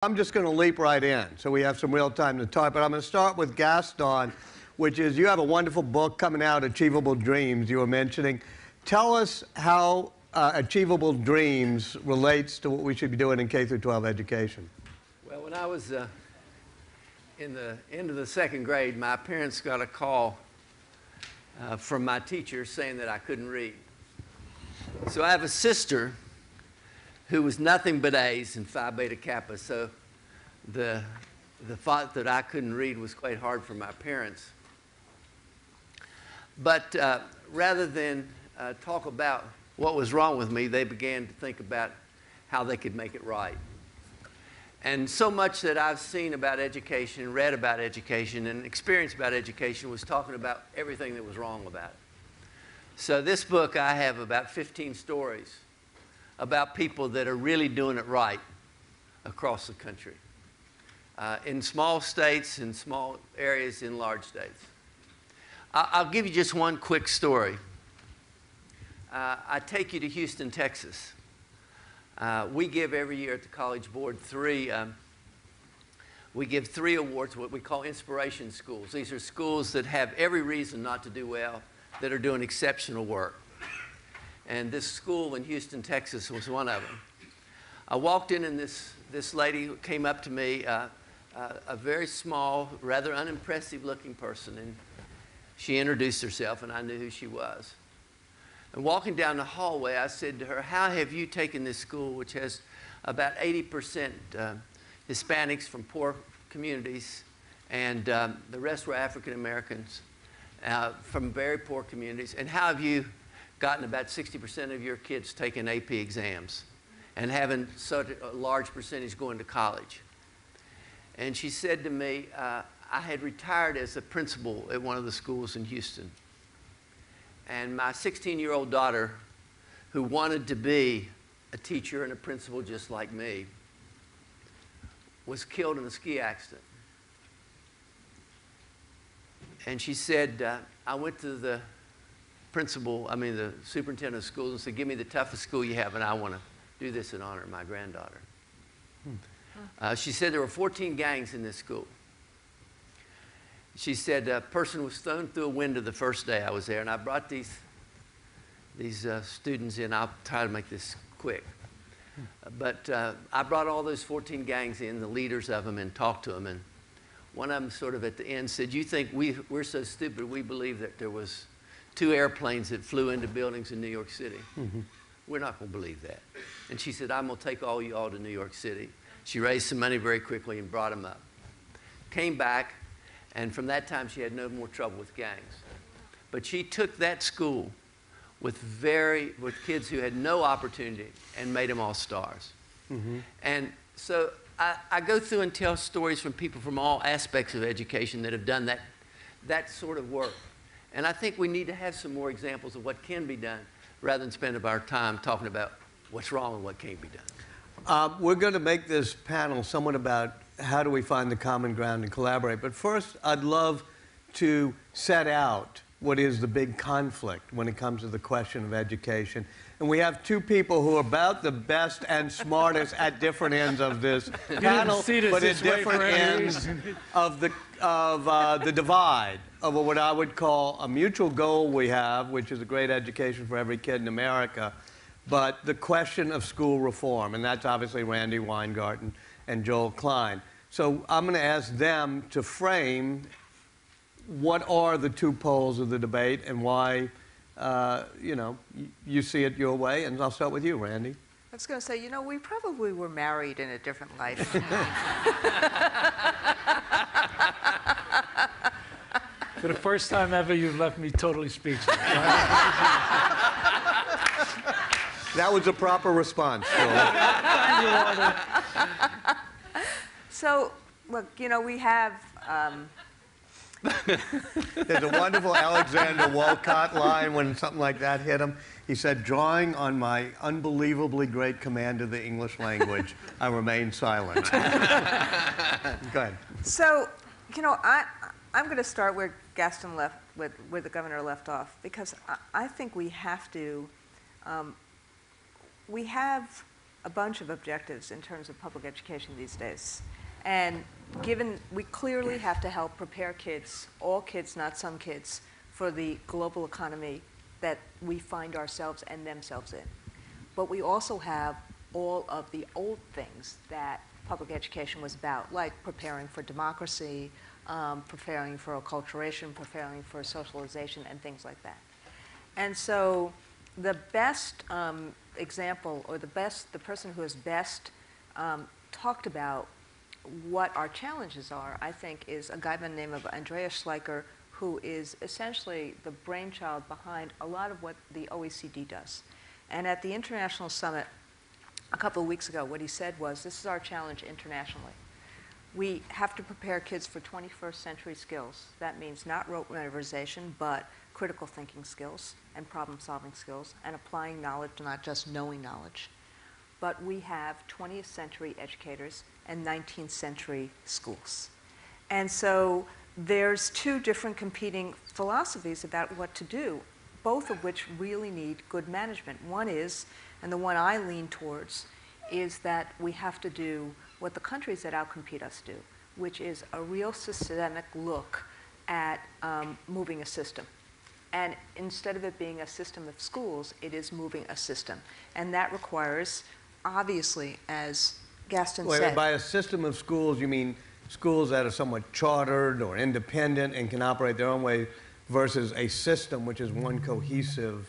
I'm just going to leap right in, so we have some real time to talk. But I'm going to start with Gaston, which is you have a wonderful book coming out, Achievable Dreams, you were mentioning. Tell us how Achievable Dreams relates to what we should be doing in K-12 education. Well, when I was in the end of the second grade, my parents got a call from my teacher saying that I couldn't read. So I have a sister who was nothing but A's in Phi Beta Kappa, so the thought that I couldn't read was quite hard for my parents. But rather than talk about what was wrong with me, they began to think about how they could make it right. And so much that I've seen about education, read about education, and experienced about education was talking about everything that was wrong about it. So this book, I have about 15 stories about people that are really doing it right across the country, in small states, in small areas, in large states. I'll give you just one quick story. I take you to Houston, Texas. We give every year at the College Board we give three awards, what we call inspiration schools. These are schools that have every reason not to do well, that are doing exceptional work. And this school in Houston, Texas was one of them. I walked in and this lady came up to me, a very small, rather unimpressive looking person, and she introduced herself and I knew who she was. And walking down the hallway, I said to her, how have you taken this school, which has about 80% Hispanics from poor communities, and the rest were African Americans from very poor communities, and how have you gotten about 60% of your kids taking AP exams and having such a large percentage going to college? And she said to me, I had retired as a principal at one of the schools in Houston. And my 16-year-old daughter, who wanted to be a teacher and a principal just like me, was killed in a ski accident. And she said, I went to the the superintendent of schools and said, give me the toughest school you have and I want to do this in honor of my granddaughter. She said there were 14 gangs in this school. She said a person was thrown through a window the first day I was there, and I brought these students in. I'll try to make this quick. But I brought all those 14 gangs in, the leaders of them, and talked to them. And one of them sort of at the end said, you think we're so stupid we believe that there was 2 airplanes that flew into buildings in New York City. We're not going to believe that. And she said, I'm going to take all you all to New York City. She raised some money very quickly and brought them up. Came back, and from that time she had no more trouble with gangs. But she took that school with kids who had no opportunity and made them all stars. And so I go through and tell stories from people from all aspects of education that have done that sort of work. And I think we need to have some more examples of what can be done rather than spend our time talking about what's wrong and what can't be done. We're going to make this panel somewhat about how do we find the common ground and collaborate. But first, I'd love to set out what is the big conflict when it comes to the question of education. And we have 2 people who are about the best and smartest at different ends of this panel, but at different ends of the divide of what I would call a mutual goal we have, which is a great education for every kid in America, but the question of school reform. And that's obviously Randy Weingarten and Joel Klein. So I'm going to ask them to frame what are the 2 poles of the debate and why, you see it your way. And I'll start with you, Randy. I was going to say, we probably were married in a different life. For the first time ever, you've left me totally speechless. That was a proper response, Joel. So, look, we have... There's a wonderful Alexander Wolcott line when something like that hit him. He said, drawing on my unbelievably great command of the English language, I remain silent. Go ahead. So, I'm going to start where Gaston left, where the governor left off, because I think we have to, we have a bunch of objectives in terms of public education these days. And given we clearly have to help prepare kids, all kids, not some kids, for the global economy that we find ourselves and themselves in. But we also have all of the old things that public education was about, like preparing for democracy, preparing for acculturation, preparing for socialization, and things like that. And so the best example, or the person who has best talked about what our challenges are, I think, is a guy by the name of Andreas Schleicher, who is essentially the brainchild behind a lot of what the OECD does. And at the International Summit a couple of weeks ago, what he said was, this is our challenge internationally. We have to prepare kids for 21st century skills. That means not rote memorization, but critical thinking skills and problem-solving skills and applying knowledge, not just knowing knowledge. But we have 20th century educators and 19th century schools. And so there's two different competing philosophies about what to do, both of which really need good management. One is, and the one I lean towards, is that we have to do what the countries that outcompete us do, which is a real systemic look at moving a system. And instead of it being a system of schools, it is moving a system. And that requires, obviously, as Gaston said. By a system of schools, you mean schools that are somewhat chartered or independent and can operate their own way, versus a system which is one cohesive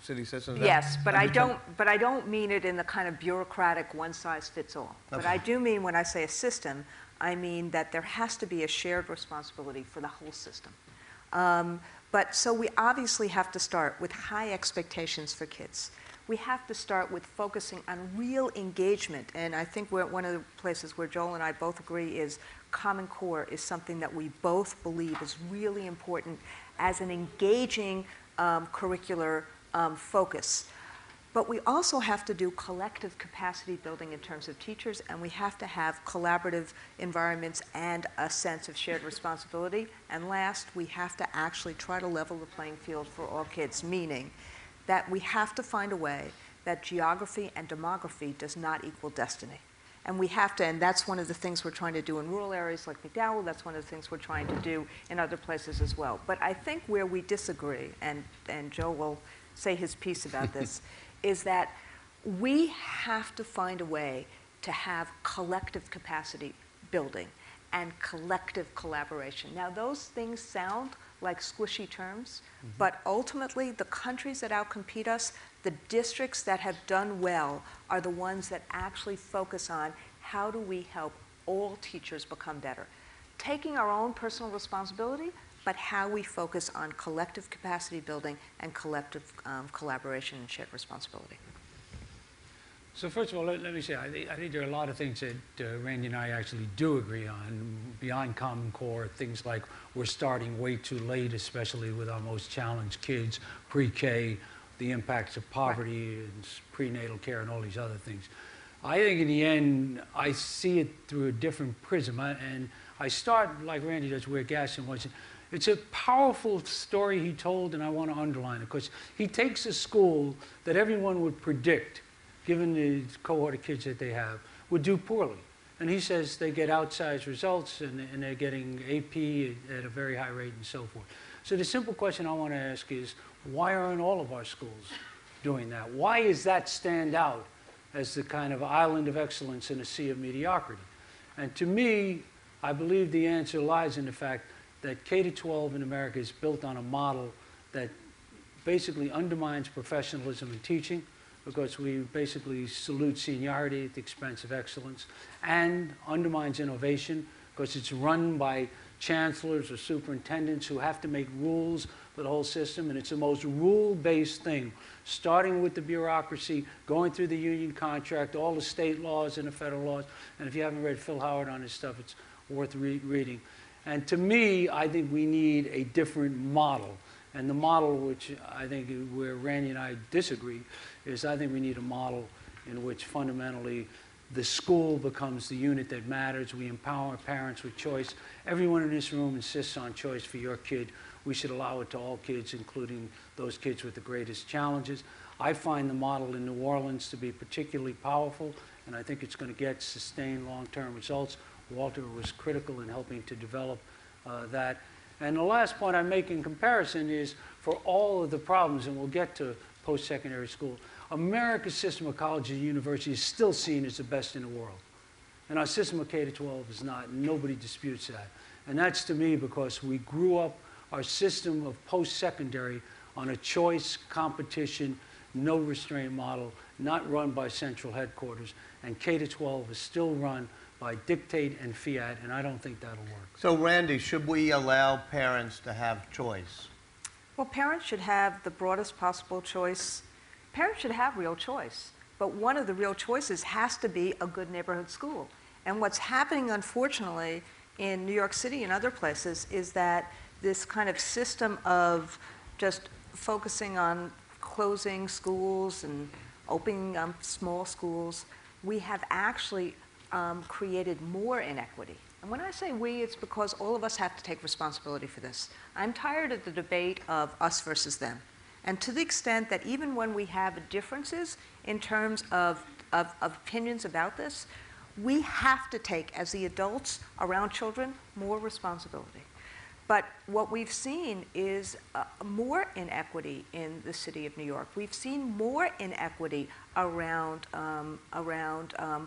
city system? Yes, but I don't mean it in the kind of bureaucratic one-size-fits-all. Okay. But I do mean, when I say a system, I mean that there has to be a shared responsibility for the whole system. But so we obviously have to start with high expectations for kids. We have to start with focusing on real engagement. And I think one of the places where Joel and I both agree is Common Core is something that we both believe is really important as an engaging curricular focus. But we also have to do collective capacity building in terms of teachers, and we have to have collaborative environments and a sense of shared responsibility. And last, we have to actually try to level the playing field for all kids, meaning that we have to find a way that geography and demography does not equal destiny. And we have to, and that's one of the things we're trying to do in rural areas like McDowell, that's one of the things we're trying to do in other places as well. But I think where we disagree, and Joe will say his piece about this, is that we have to find a way to have collective capacity building and collective collaboration. Now, those things sound like squishy terms, but ultimately the countries that outcompete us, the districts that have done well, are the ones that actually focus on how do we help all teachers become better. Taking our own personal responsibility, but how we focus on collective capacity building and collective collaboration and shared responsibility. So first of all, let me say, I think there are a lot of things that Randy and I actually do agree on, beyond Common Core, things like we're starting way too late, especially with our most challenged kids, pre-K, the impacts of poverty, right, and prenatal care and all these other things. I think in the end, I see it through a different prism. And I start, like Randy does, where Gaston was. It's a powerful story he told, and I want to underline it, because he takes a school that everyone would predict, given the cohort of kids that they have, would do poorly. And he says they get outsized results, and they're getting AP at a very high rate and so forth. So the simple question I want to ask is, why aren't all of our schools doing that? Why is that stand out as the kind of island of excellence in a sea of mediocrity? And to me, I believe the answer lies in the fact that K-12 in America is built on a model that basically undermines professionalism in teaching, because we basically salute seniority at the expense of excellence, and undermines innovation because it's run by chancellors or superintendents who have to make rules for the whole system, and it's the most rule-based thing, starting with the bureaucracy, going through the union contract, all the state laws and the federal laws. And if you haven't read Phil Howard on his stuff, it's worth reading. And to me, I think we need a different model. And the model, which I think where Randy and I disagree, is I think we need a model in which fundamentally the school becomes the unit that matters. We empower parents with choice. Everyone in this room insists on choice for your kid. We should allow it to all kids, including those kids with the greatest challenges. I find the model in New Orleans to be particularly powerful, and I think it's going to get sustained long-term results. Walter was critical in helping to develop that. And the last point I make in comparison is, for all of the problems, and we'll get to post-secondary school, America's system of colleges and universities is still seen as the best in the world. And our system of K-12 is not, and nobody disputes that. And that's, to me, because we grew up our system of post-secondary on a choice, competition, no restraint model, not run by central headquarters. And K-12 is still run by dictate and fiat, and I don't think that'll work. So, Randy, should we allow parents to have choice? Well, parents should have the broadest possible choice. Parents should have real choice. But one of the real choices has to be a good neighborhood school. And what's happening, unfortunately, in New York City and other places is that this kind of system of just focusing on closing schools and opening small schools, we have actually created more inequity. And when I say we, it's because all of us have to take responsibility for this. I'm tired of the debate of us versus them. And to the extent that even when we have differences in terms of opinions about this, we have to take, as the adults around children, more responsibility. But what we've seen is more inequity in the city of New York. We've seen more inequity around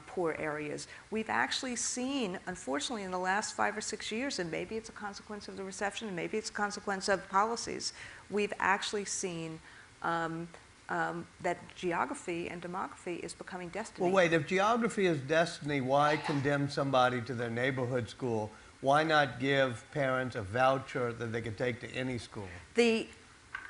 poor areas. We've actually seen, unfortunately, in the last 5 or 6 years, and maybe it's a consequence of the recession, and maybe it's a consequence of policies, we've actually seen that geography and demography is becoming destiny. Well, wait, if geography is destiny, why condemn somebody to their neighborhood school? Why not give parents a voucher that they could take to any school? The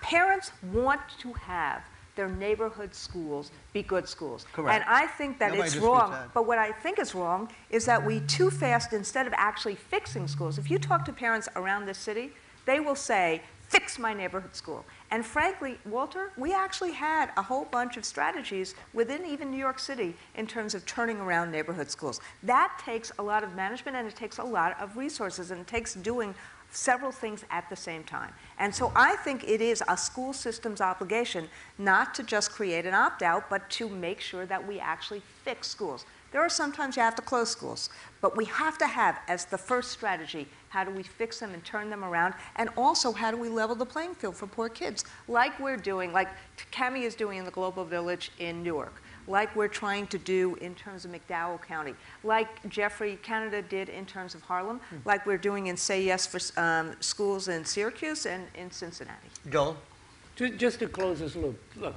parents want to have their neighborhood schools be good schools. Correct. And I think that Nobody it's disputes wrong. that. But what I think is wrong is that we too fast, instead of actually fixing schools, if you talk to parents around this city, they will say, fix my neighborhood school. And frankly, Walter, we actually had a whole bunch of strategies within even New York City in terms of turning around neighborhood schools. That takes a lot of management, and it takes a lot of resources, and it takes doing several things at the same time. And so I think it is a school system's obligation not to just create an opt-out, but to make sure that we actually fix schools. There are sometimes you have to close schools, but we have to have, as the first strategy, how do we fix them and turn them around, and also how do we level the playing field for poor kids, like we're doing, like Cami is doing in the Global Village in Newark, like we're trying to do in terms of McDowell County, like Jeffrey Canada did in terms of Harlem, like we're doing in Say Yes for schools in Syracuse and in Cincinnati. Joel? Just to close this loop, look,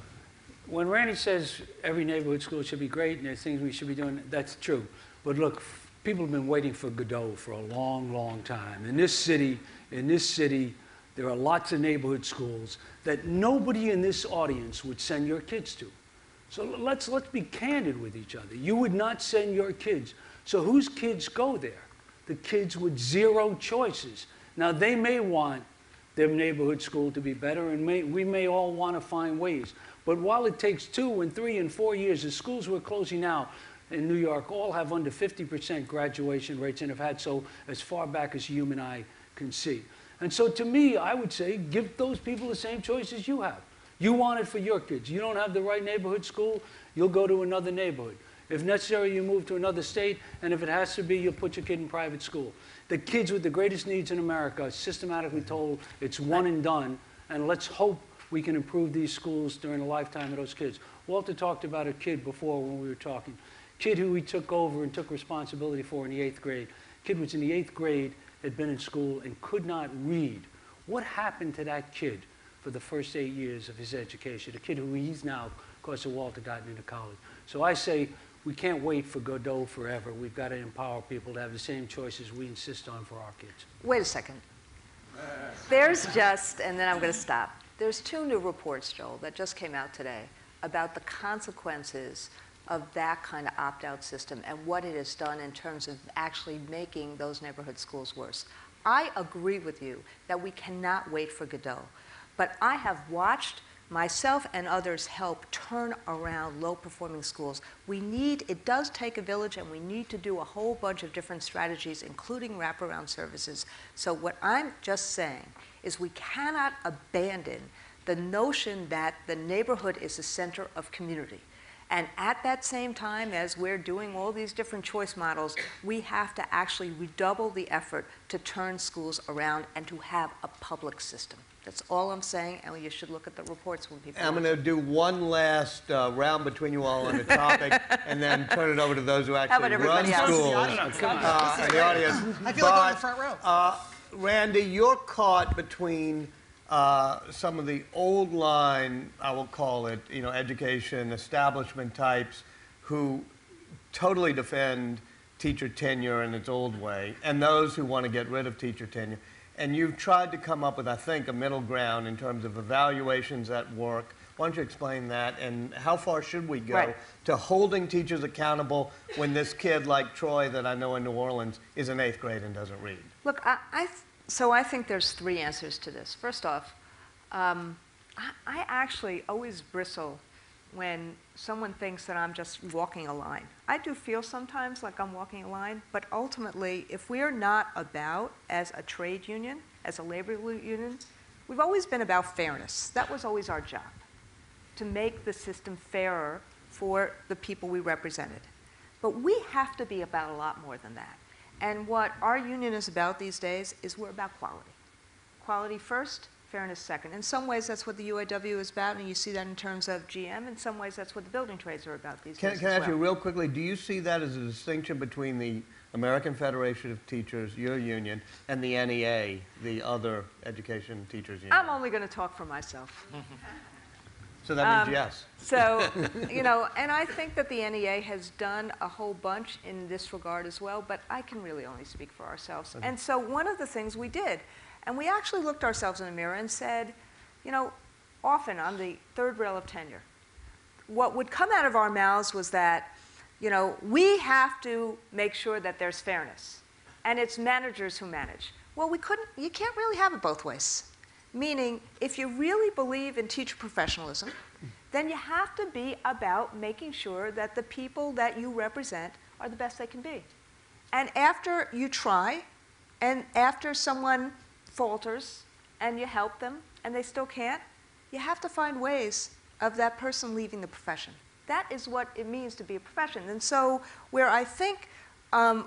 when Randy says every neighborhood school should be great and there's things we should be doing, that's true. But look, people have been waiting for Godot for a long, long time. In this city, there are lots of neighborhood schools that nobody in this audience would send your kids to. So let's be candid with each other. You would not send your kids. So whose kids go there? The kids with zero choices. Now, they may want their neighborhood school to be better, and we may all want to find ways. But while it takes 2 and 3 and 4 years, the schools we're closing now in New York all have under 50% graduation rates and have had so as far back as human eye can see. And so to me, I would say, give those people the same choices you have. You want it for your kids. You don't have the right neighborhood school, you'll go to another neighborhood. If necessary, you move to another state, and if it has to be, you'll put your kid in private school. The kids with the greatest needs in America are systematically told it's one and done, and let's hope we can improve these schools during the lifetime of those kids. Walter talked about a kid before when we were talking. Kid who he took over and took responsibility for in the 8th grade. Kid was in the 8th grade, had been in school, and could not read. What happened to that kid for the first 8 years of his education? A kid who he's now, because of Walter, gotten into college. So I say, we can't wait for Godot forever. We've got to empower people to have the same choices we insist on for our kids. Wait a second. There's just, and then I'm going to stop. There's 2 new reports, Joel, that just came out today about the consequences of that kind of opt-out system and what it has done in terms of actually making those neighborhood schools worse. I agree with you that we cannot wait for Godot, but I have watched myself and others help turn around low-performing schools. It does take a village, and we need to do a whole bunch of different strategies, including wraparound services. So what I'm just saying is we cannot abandon the notion that the neighborhood is the center of community. And at that same time, as we're doing all these different choice models, we have to actually redouble the effort to turn schools around and to have a public system. That's all I'm saying, and you should look at the reports when people I'm watch going to it. do one last round between you all on the topic, and then turn it over to those who actually about run everybody else? schools in the audience. I feel like I'm in the front row. Randy, you're caught between some of the old line, I will call it, education establishment types who totally defend teacher tenure in its old way, and those who want to get rid of teacher tenure. And you've tried to come up with, I think, a middle ground in terms of evaluations at work. Why don't you explain that, and how far should we go to holding teachers accountable when this kid like Troy that I know in New Orleans is in 8th grade and doesn't read? Look, so I think there's 3 answers to this. First off, I actually always bristle when someone thinks that I'm just walking a line. I do feel sometimes like I'm walking a line, but ultimately, if we're not about, as a trade union, as a labor union, we've always been about fairness. That was always our job, to make the system fairer for the people we represented. But we have to be about a lot more than that. And what our union is about these days is we're about quality. Quality first, fairness second. In some ways, that's what the UAW is about, and you see that in terms of GM. In some ways, that's what the building trades are about these days. Can I ask you real quickly, do you see that as a distinction between the American Federation of Teachers, your union, and the NEA, the other education teachers union? I'm only going to talk for myself. So that means yes. So, and I think that the NEA has done a whole bunch in this regard as well, but I can really only speak for ourselves. Okay. And so one of the things we did, and we actually looked ourselves in the mirror and said, often on the third rail of tenure, what would come out of our mouths was that, we have to make sure that there's fairness, and it's managers who manage. Well, you can't really have it both ways. Meaning, if you really believe in teacher professionalism, then you have to be about making sure that the people that you represent are the best they can be. And after you try, and after someone falters, and you help them, and they still can't, you have to find ways of that person leaving the profession. That is what it means to be a profession. And so, where I think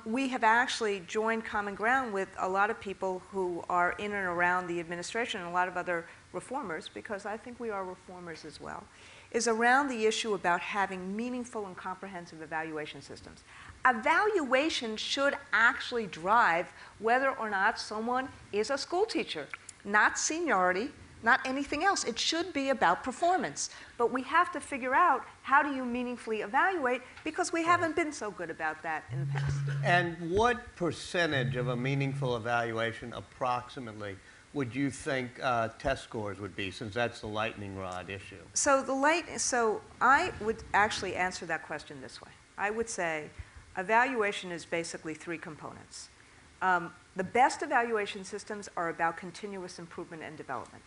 we have actually joined common ground with a lot of people who are in and around the administration and a lot of other reformers, because I think we are reformers as well, is around the issue about having meaningful and comprehensive evaluation systems. Evaluation should actually drive whether or not someone is a school teacher, not seniority, not anything else. It should be about performance. But we have to figure out how do you meaningfully evaluate, because we haven't been so good about that in the past. And what percentage of a meaningful evaluation, approximately, would you think test scores would be, since that's the lightning rod issue? So I would actually answer that question this way. I would say evaluation is basically 3 components. The best evaluation systems are about continuous improvement and development.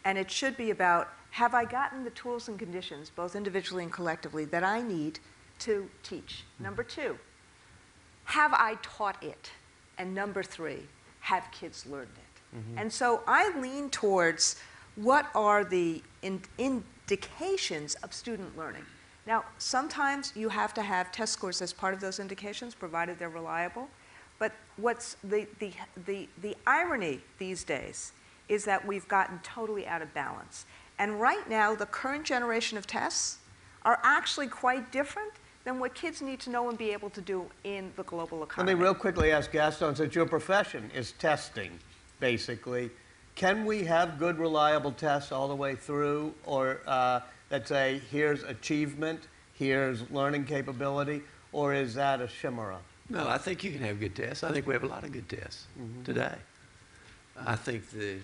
And it should be about, have I gotten the tools and conditions, both individually and collectively, that I need to teach? Number 2, have I taught it? And number 3, have kids learned it? Mm-hmm. And so I lean towards what are the indications of student learning. Now, sometimes you have to have test scores as part of those indications, provided they're reliable. But what's the irony these days is that we've gotten totally out of balance. And right now, the current generation of tests are actually quite different than what kids need to know and be able to do in the global economy. Let me real quickly ask Gaston, since your profession is testing, basically, can we have good, reliable tests all the way through, or that say, here's achievement, here's learning capability, or is that a chimera? No, I think you can have good tests. I think we have a lot of good tests today. I think the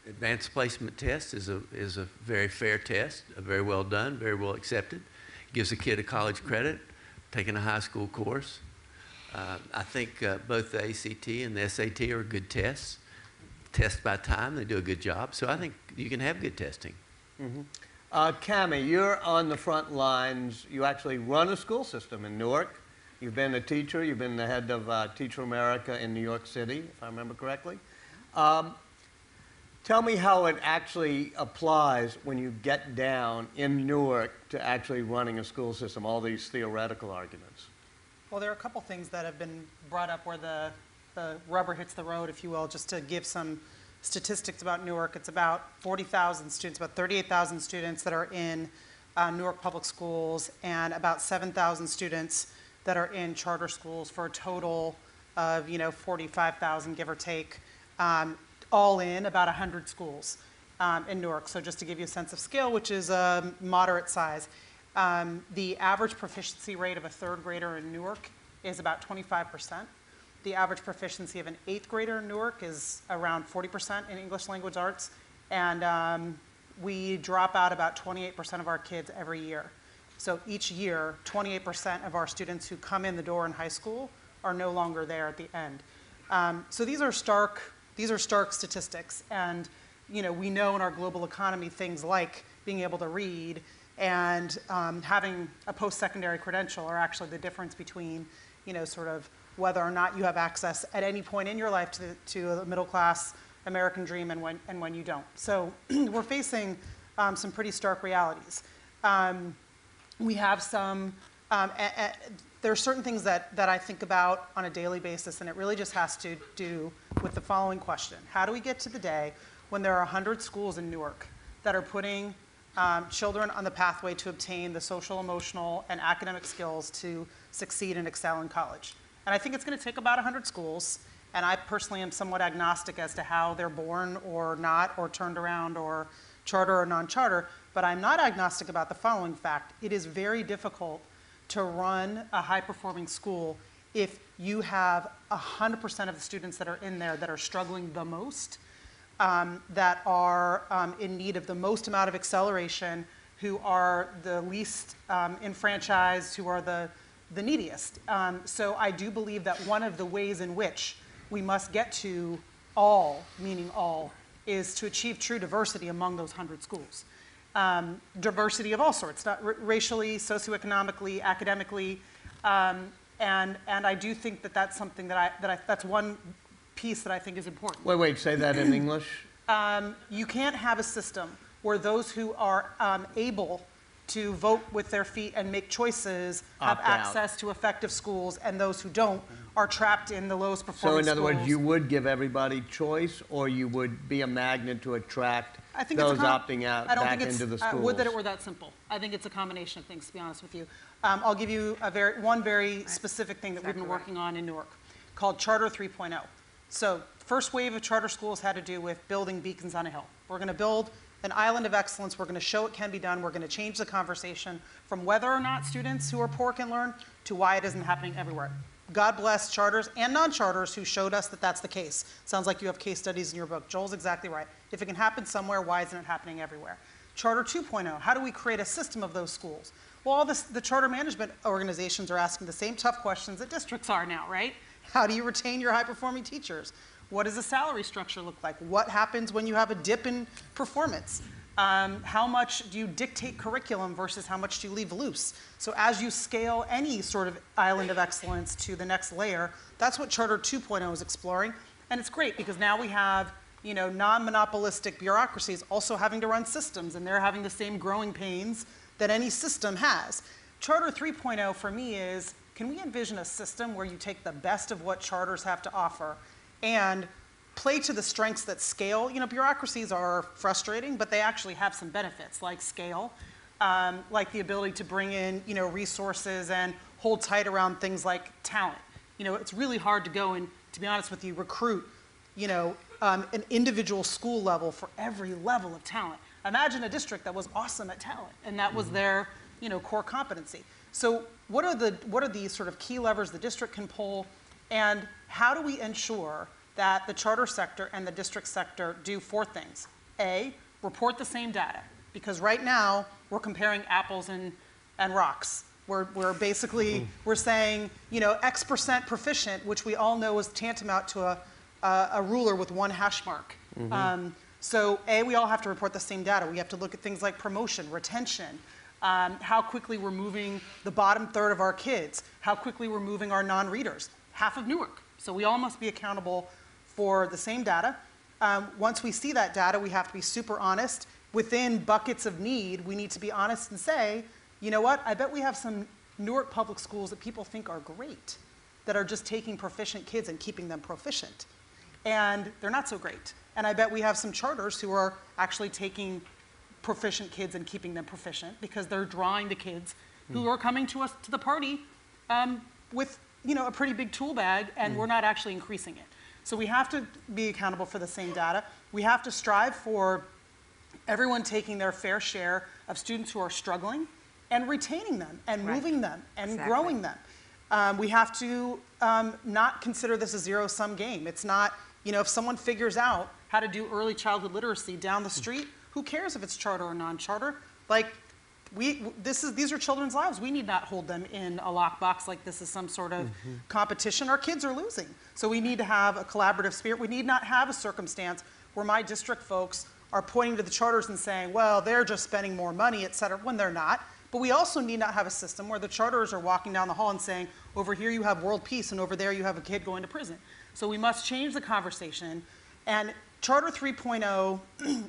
advanced placement test is a very fair test, very well done, very well accepted. Gives a kid a college credit, taking a high school course. I think both the ACT and the SAT are good tests. Test by time, they do a good job. So I think you can have good testing. Cammie, you're on the front lines. You actually run a school system in Newark. You've been a teacher. You've been the head of Teach for America in New York City, if I remember correctly. Tell me how it actually applies when you get down in Newark to actually running a school system, all these theoretical arguments. Well, there are a couple things that have been brought up where the rubber hits the road, if you will, just to give some statistics about Newark. It's about 40,000 students, about 38,000 students that are in Newark Public Schools, and about 7,000 students that are in charter schools, for a total of 45,000, give or take, all in about 100 schools in Newark. So just to give you a sense of scale, which is a moderate size, the average proficiency rate of a third grader in Newark is about 25%. The average proficiency of an eighth grader in Newark is around 40% in English language arts. And we drop out about 28% of our kids every year. So each year, 28% of our students who come in the door in high school are no longer there at the end. So these are stark statistics. And we know in our global economy things like being able to read and having a post-secondary credential are actually the difference between sort of whether or not you have access at any point in your life to the middle-class American dream and when you don't. So we're facing some pretty stark realities. We have some, there are certain things that I think about on a daily basis, and it really just has to do with the following question. How do we get to the day when there are 100 schools in Newark that are putting children on the pathway to obtain the social, emotional, and academic skills to succeed and excel in college? And I think it's going to take about 100 schools, and I personally am somewhat agnostic as to how they're born or not, or turned around, or charter or non-charter, but I'm not agnostic about the following fact. It is very difficult to run a high-performing school if you have 100% of the students that are in there that are struggling the most, that are in need of the most amount of acceleration, who are the least enfranchised, who are the neediest. So I do believe that one of the ways in which we must get to all, meaning all, is to achieve true diversity among those 100 schools. Diversity of all sorts, not racially, socioeconomically, academically, and I do think that that's something that's one piece that I think is important. Wait, say that in English. You can't have a system where those who are able to vote with their feet and make choices have access to effective schools, and those who don't are trapped in the lowest performing schools. So in other words, you would give everybody choice, or you would be a magnet to attract those opting out back into the schools? Would that it were that simple. I think it's a combination of things, to be honest with you. I'll give you one very specific thing that we've been working on in Newark called Charter 3.0. So first wave of charter schools had to do with building beacons on a hill. We're going to build an island of excellence. We're going to show it can be done. We're going to change the conversation from whether or not students who are poor can learn to why it isn't happening everywhere. God bless charters and non-charters who showed us that that's the case. Sounds like you have case studies in your book. Joel's exactly right. If it can happen somewhere, why isn't it happening everywhere? Charter 2.0, how do we create a system of those schools? Well, the charter management organizations are asking the same tough questions that districts are now, right? How do you retain your high-performing teachers? What does the salary structure look like? What happens when you have a dip in performance? How much do you dictate curriculum versus how much do you leave loose? So as you scale any sort of island of excellence to the next layer, that's what Charter 2.0 is exploring. And it's great because now we have non-monopolistic bureaucracies also having to run systems, and they're having the same growing pains that any system has. Charter 3.0 for me is, can we envision a system where you take the best of what charters have to offer and play to the strengths that scale? Bureaucracies are frustrating, but they actually have some benefits, like scale, like the ability to bring in, resources and hold tight around things like talent. It's really hard to go and, to be honest with you, recruit, an individual school level for every level of talent. Imagine a district that was awesome at talent, and that was their, core competency. So what are the sort of key levers the district can pull, and how do we ensure that the charter sector and the district sector do four things? A, report the same data, because right now we're comparing apples and rocks. We're basically, we're saying, X% proficient, which we all know is tantamount to a ruler with one hash mark. So A, we all have to report the same data. We have to look at things like promotion, retention, how quickly we're moving the bottom third of our kids, how quickly we're moving our non-readers, half of Newark. So we all must be accountable for the same data. once we see that data, we have to be super honest. Within buckets of need, we need to be honest and say, you know what, I bet we have some Newark public schools that people think are great, that are just taking proficient kids and keeping them proficient. And they're not so great. And I bet we have some charters who are actually taking proficient kids and keeping them proficient because they're drawing the kids who are coming to us to the party with a pretty big tool bag, and we're not actually increasing it. So we have to be accountable for the same data. We have to strive for everyone taking their fair share of students who are struggling and retaining them and moving them and growing them. We have to not consider this a zero-sum game. It's not, if someone figures out how to do early childhood literacy down the street, who cares if it's charter or non-charter? Like, these are children's lives. We need not hold them in a lockbox like this is some sort of competition. Our kids are losing. So we need to have a collaborative spirit. We need not have a circumstance where my district folks are pointing to the charters and saying, well, they're just spending more money, et cetera, when they're not. But we also need not have a system where the charters are walking down the hall and saying, over here you have world peace, and over there you have a kid going to prison. So we must change the conversation. And Charter 3.0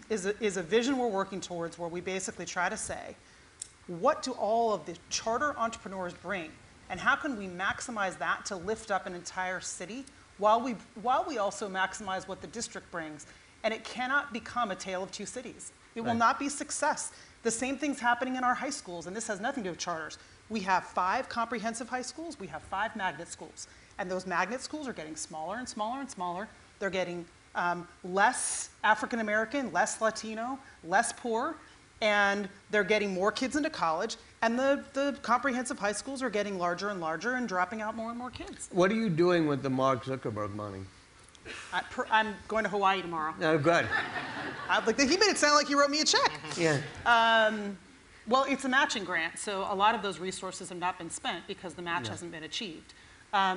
is a vision we're working towards where we basically try to say, what do all of the charter entrepreneurs bring? And how can we maximize that to lift up an entire city while we also maximize what the district brings? And it cannot become a tale of two cities. It will not be success. The same thing's happening in our high schools, and this has nothing to do with charters. We have 5 comprehensive high schools. We have 5 magnet schools. And those magnet schools are getting smaller and smaller and smaller. They're getting less African American, less Latino, less poor, and they're getting more kids into college. And the comprehensive high schools are getting larger and larger and dropping out more and more kids. What are you doing with the Mark Zuckerberg money? I'm going to Hawaii tomorrow. Oh, good. He made it sound like he wrote me a check. Yeah. Well, it's a matching grant, so a lot of those resources have not been spent because the match hasn't been achieved.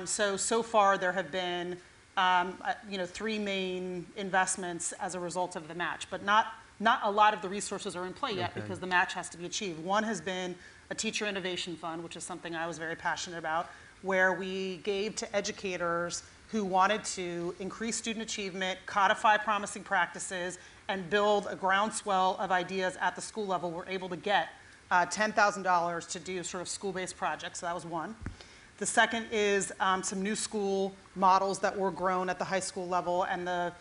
So far there have been 3 main investments as a result of the match, but not a lot of the resources are in play yet because the match has to be achieved. One has been a teacher innovation fund, which is something I was very passionate about, where we gave to educators who wanted to increase student achievement, codify promising practices, and build a groundswell of ideas at the school level. We're able to get $10,000 to do sort of school-based projects, so that was one. The second is some new school models that were grown at the high school level, and the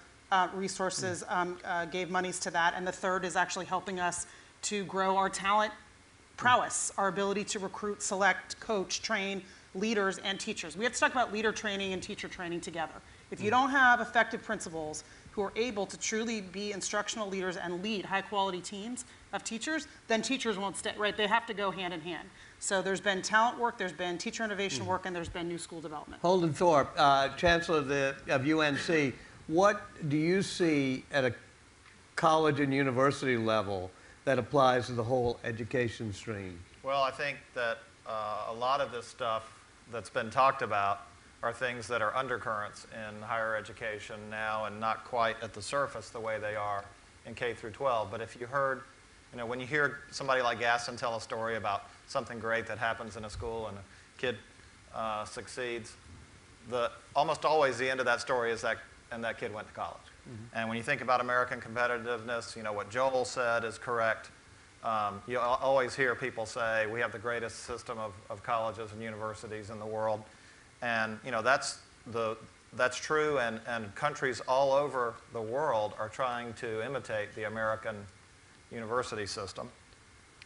resources gave monies to that. And the third is actually helping us to grow our talent prowess, our ability to recruit, select, coach, train leaders and teachers. We have to talk about leader training and teacher training together. If you don't have effective principals who are able to truly be instructional leaders and lead high-quality teams of teachers, then teachers won't stay, right? They have to go hand in hand. So there's been talent work, there's been teacher innovation work, and there's been new school development. Holden Thorpe, Chancellor of UNC, what do you see at a college and university level that applies to the whole education stream? Well, I think that a lot of this stuff that's been talked about are things that are undercurrents in higher education now and not quite at the surface the way they are in K through 12. But if you heard, when you hear somebody like Gaston tell a story about something great that happens in a school and a kid succeeds, almost always the end of that story is that kid went to college. And when you think about American competitiveness, what Joel said is correct. You always hear people say, we have the greatest system of colleges and universities in the world. And that's true, and countries all over the world are trying to imitate the American university system.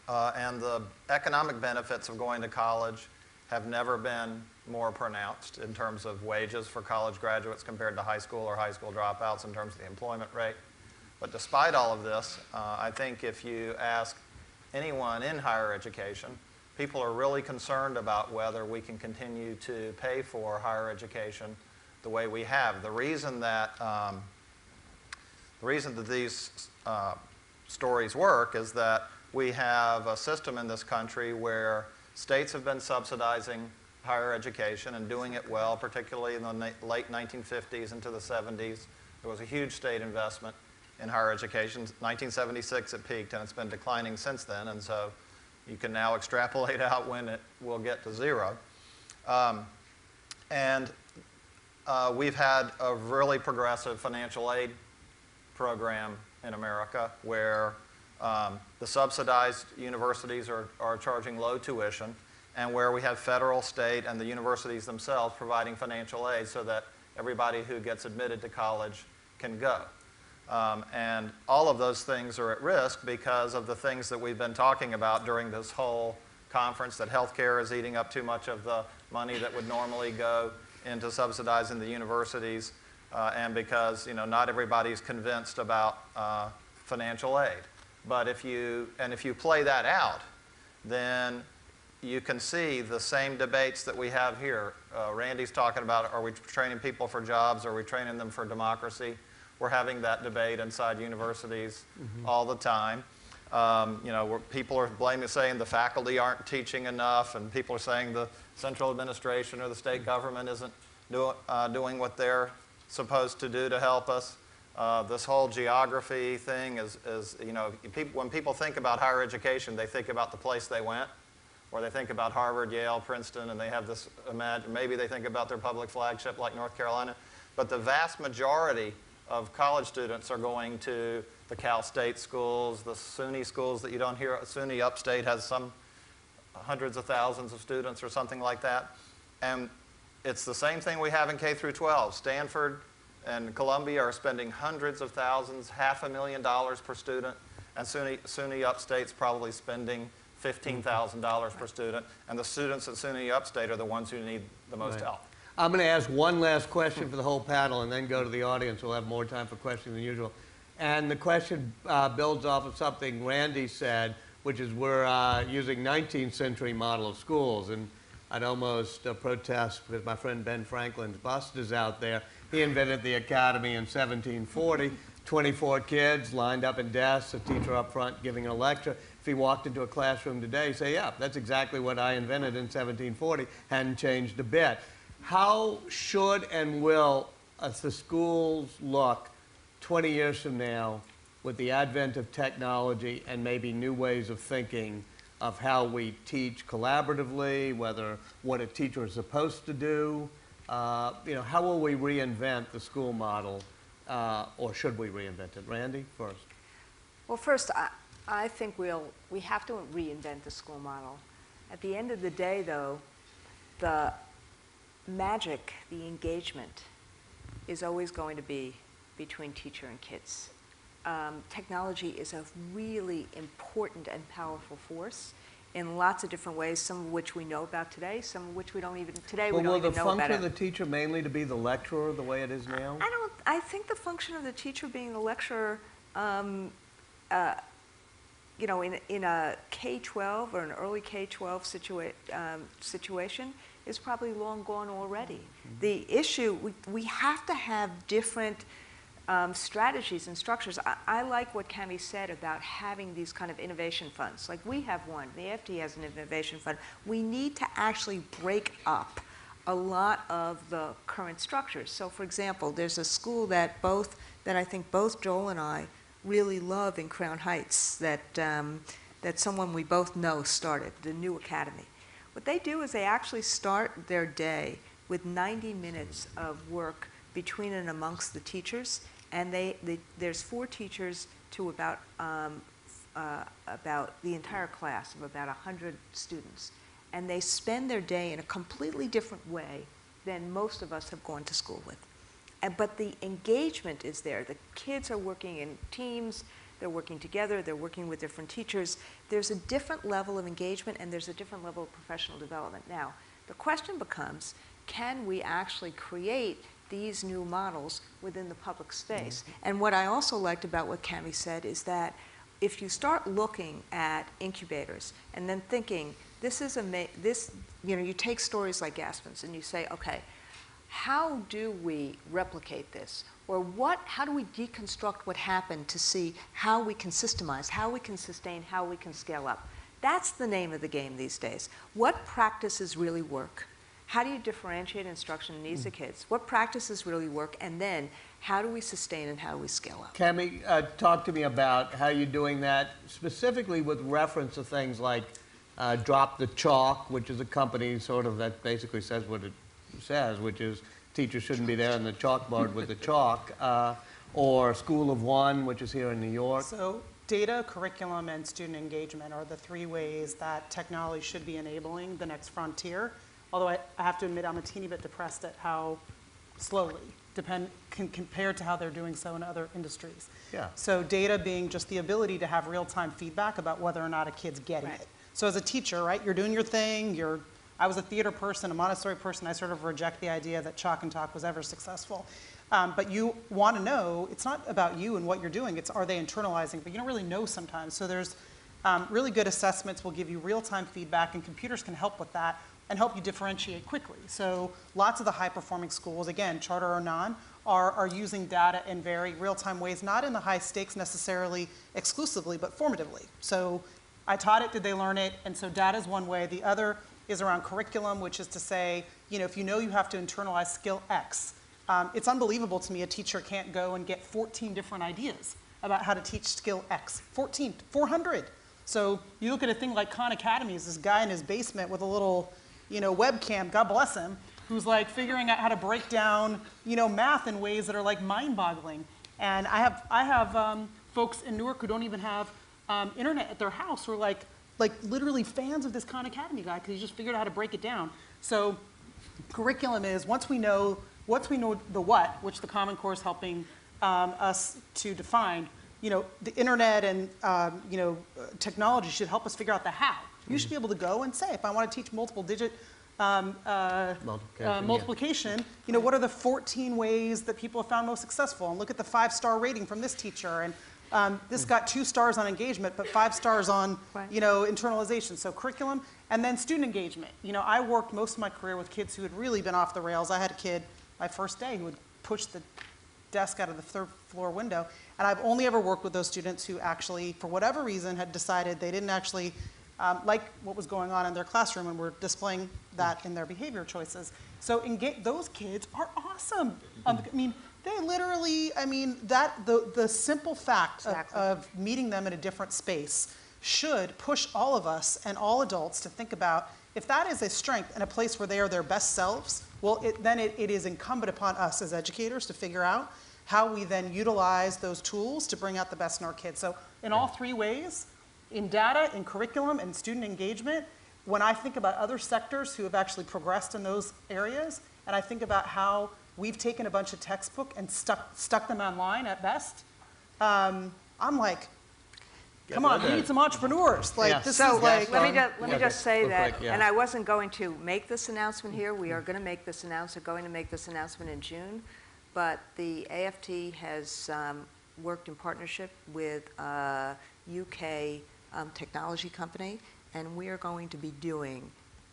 And the economic benefits of going to college have never been more pronounced in terms of wages for college graduates compared to high school or high school dropouts in terms of the employment rate. But despite all of this, I think if you ask anyone in higher education, people are really concerned about whether we can continue to pay for higher education the way we have. The reason that these stories work is that we have a system in this country where states have been subsidizing higher education and doing it well, particularly in the late 1950s into the 70s. There was a huge state investment in higher education. 1976 it peaked, and it's been declining since then, and so you can now extrapolate out when it will get to zero. We've had a really progressive financial aid program in America where the subsidized universities are charging low tuition, and where we have federal, state, and the universities themselves providing financial aid so that everybody who gets admitted to college can go. And all of those things are at risk because of the things that we've been talking about during this whole conference, that healthcare is eating up too much of the money that would normally go into subsidizing the universities, and because not everybody's convinced about financial aid. But if you play that out, then you can see the same debates that we have here. Randy's talking about, are we training people for jobs? Are we training them for democracy? We're having that debate inside universities all the time. Where people are saying the faculty aren't teaching enough, and people are saying the central administration or the state government isn't doing what they're supposed to do to help us. This whole geography thing is when people think about higher education, they think about the place they went, or they think about Harvard, Yale, Princeton, and they have this maybe they think about their public flagship like North Carolina. But the vast majority of college students are going to the Cal State schools, the SUNY schools that you don't hear. SUNY Upstate has some hundreds of thousands of students or something like that. And it's the same thing we have in K through 12. Stanford and Columbia are spending hundreds of thousands, $500,000 per student, and SUNY Upstate's probably spending $15,000 per student, and the students at SUNY Upstate are the ones who need the most help. I'm going to ask one last question for the whole panel and then go to the audience. We'll have more time for questions than usual. And the question builds off of something Randy said, which is we're using 19th century model of schools. And I'd almost protest because my friend Ben Franklin's bust is out there. He invented the academy in 1740. 24 kids lined up in desks, a teacher up front giving a lecture. If he walked into a classroom today, he'd say, yeah, that's exactly what I invented in 1740, hadn't changed a bit. How should and will the schools look 20 years from now with the advent of technology and maybe new ways of thinking of how we teach collaboratively, what a teacher is supposed to do? How will we reinvent the school model, or should we reinvent it? Randy, first. Well, first, I think we have to reinvent the school model. At the end of the day, though, the magic, the engagement, is always going to be between teacher and kids. Technology is a really important and powerful force in lots of different ways, some of which we know about today, some of which we don't even, today we don't even know about it. Will the function of the teacher mainly to be the lecturer the way it is now? I think the function of the teacher being the lecturer, in a K-12 or an early K-12 situation is probably long gone already. The issue, we have to have different strategies and structures. I like what Cami said about having these kind of innovation funds. Like we have one, the FD has an innovation fund. We need to actually break up a lot of the current structures. So for example, there's a school that I think both Joel and I really love in Crown Heights that someone we both know started, the New Academy. What they do is they actually start their day with 90 minutes of work between and amongst the teachers, and there's 4 teachers to about the entire class of about 100 students. And they spend their day in a completely different way than most of us have gone to school with. But the engagement is there. The kids are working in teams, they're working together, they're working with different teachers. There's a different level of engagement and there's a different level of professional development. Now, the question becomes, can we actually create these new models within the public space? And what I also liked about what Cami said is that if you start looking at incubators and then thinking, you take stories like Aspen's and you say, okay, how do we replicate this? Or how do we deconstruct what happened to see how we can systemize, how we can sustain, how we can scale up? That's the name of the game these days. What practices really work? How do you differentiate instruction needs of kids? What practices really work? And then how do we sustain and how do we scale up? Cami, talk to me about how you're doing that, specifically with reference to things like Drop the Chalk, which is a company sort of that basically says what it says, which is teachers shouldn't be there on the chalkboard with the chalk, or School of One, which is here in New York? So data, curriculum, and student engagement are the three ways that technology should be enabling the next frontier. Although I have to admit, I'm a teeny bit depressed at how slowly, compared to how they're doing so in other industries. Yeah. So data being just the ability to have real-time feedback about whether or not a kid's getting it. So as a teacher, right, you're doing your thing, I was a theater person, a Montessori person, I sort of reject the idea that chalk and talk was ever successful. But you want to know, it's not about you and what you're doing, it's are they internalizing, but you don't really know sometimes. So there's really good assessments will give you real-time feedback, and computers can help with that and help you differentiate quickly. So lots of the high-performing schools, again, charter or non, are using data in very real-time ways, not in the high stakes necessarily exclusively, but formatively. So I taught it, did they learn it? And so data is one way. The other is around curriculum, which is to say, if you know you have to internalize skill X, it's unbelievable to me a teacher can't go and get 14 different ideas about how to teach skill X. 400. So you look at a thing like Khan Academy, is this guy in his basement with a little, webcam, God bless him, who's like figuring out how to break down, math in ways that are like mind-boggling. And I have folks in Newark who don't even have internet at their house who are like literally fans of this Khan Academy guy because he just figured out how to break it down. So curriculum is once we know the what, which the Common Core is helping us to define, the internet and technology should help us figure out the how. You should be able to go and say, if I want to teach multiple digit multiplication, what are the 14 ways that people have found most successful? And look at the 5-star rating from this teacher. And this got 2 stars on engagement, but 5 stars on, internalization. So curriculum, and then student engagement. I worked most of my career with kids who had really been off the rails. I had a kid, my first day, who would push the desk out of the 3rd floor window. And I've only ever worked with those students who actually, for whatever reason, had decided they didn't actually like what was going on in their classroom and were displaying that in their behavior choices. So those kids are awesome. They literally, the simple fact of meeting them in a different space should push all of us and all adults to think about, if that is a strength and a place where they are their best selves, well, then it is incumbent upon us as educators to figure out how we then utilize those tools to bring out the best in our kids. So in all three ways, in data, in curriculum, and student engagement, when I think about other sectors who have actually progressed in those areas, and I think about how we've taken a bunch of textbook and stuck them online at best, I'm like, come on, we need some entrepreneurs. Like, this so is like... let me just say that, yeah. and I wasn't going to make this announcement here. We are going to make this announcement in June. But the AFT has worked in partnership with a UK technology company, and we are going to be doing